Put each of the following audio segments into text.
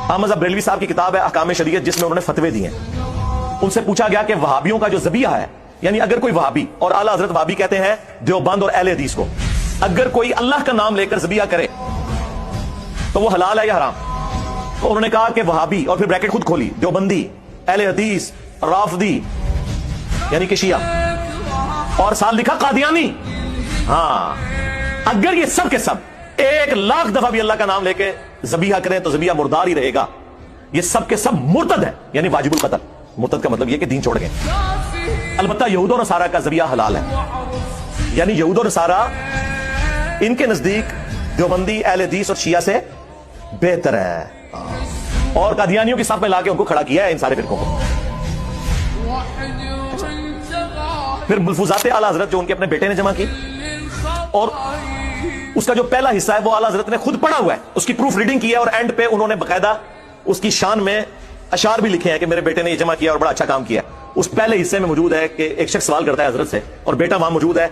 احمد بریلوی صاحب کی کتاب ہے احکام شریعت، جس میں انہوں نے فتوے دیے ہیں۔ ان سے پوچھا گیا کہ وہابیوں کا جو ذبیحہ ہے، یعنی اگر کوئی وہابی، اور اعلیٰ حضرت وہابی کہتے ہیں دیوبند اور اہل حدیث کو، اگر کوئی اللہ کا نام لے کر ذبیحہ کرے تو وہ حلال ہے یا حرام؟ تو انہوں نے کہا کہ وہابی، اور پھر بریکٹ خود کھولی، دیوبندی، اہل حدیث، رافضی یعنی کہ شیعہ، اور ساتھ لکھا قادیانی۔ ہاں، اگر یہ سب کے سب 1,00,000 دفعہ بھی اللہ کا نام لے کے ذبیحہ کریں تو ذبیحہ مردار ہی رہے گا۔ یہ سب کے سب مرتد ہے، یعنی واجب القتل۔ مرتد کا مطلب یہ کہ دین چھوڑ گئے۔ البتہ یہود و نصارہ کا ذبیحہ حلال ہے، یعنی یہود و نصارہ ان کے نزدیک دیوبندی، اہل حدیث اور شیعہ سے بہتر ہے، اور قادیانیوں کی صف میں لا کے ان کو کھڑا کیا ہے، ان سارے فرقوں کو۔ پھر ملفوظات اعلیٰ حضرت جو ان کے اپنے بیٹے نے جمع کی، اور اس کا جو پہلا حصہ ہے وہ اعلیٰ حضرت نے خود پڑھا ہوا ہے، اس کی پروف ریڈنگ کی ہے، اور اینڈ پہ انہوں نے باقاعدہ اس کی شان میں اشعار بھی لکھے ہیں کہ میرے بیٹے نے یہ جمع کیا اور بڑا اچھا کام کیا۔ اس پہلے حصے میں موجود ہے کہ ایک شخص سوال کرتا ہے حضرت سے، اور بیٹا وہاں موجود ہے۔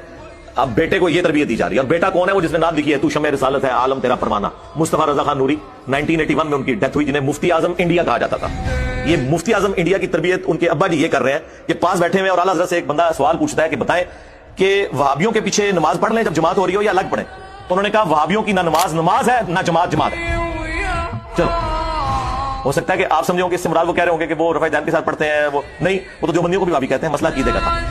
اب بیٹے کو یہ تربیت دی جا رہی ہے، اور بیٹا کون ہے؟ وہ جس نے نعت لکھی ہے تو شمع رسالت ہے عالم تیرا پروانہ، مصطفیٰ رضا خان نوری۔ 1981 میں ان کی ڈیتھ ہوئی، جنہیں مفتی اعظم انڈیا کہا جاتا تھا۔ یہ مفتی اعظم انڈیا کی تربیت ان کے ابا جی یہ کر رہے ہیں کہ پاس بیٹھے ہوئے، اور اعلیٰ حضرت سے ایک بندہ سوال پوچھتا ہے کہ بتائیں کہ وہابیوں کے پیچھے نماز پڑھ لیں جب جماعت ہو رہی ہو یا الگ پڑھیں؟ تو انہوں نے کہا وہابیوں کی نہ نماز ہے نہ جماعت ہے۔ چلو، ہو سکتا ہے کہ آپ سمجھو کہ اس سے مراد وہ کہہ رہے ہوں گے کہ وہ رفع دین کے ساتھ پڑھتے ہیں، وہ نہیں، وہ تو دیوبندیوں کو بھی وہابی کہتے ہیں، مسئلہ عقیدے کا تھا۔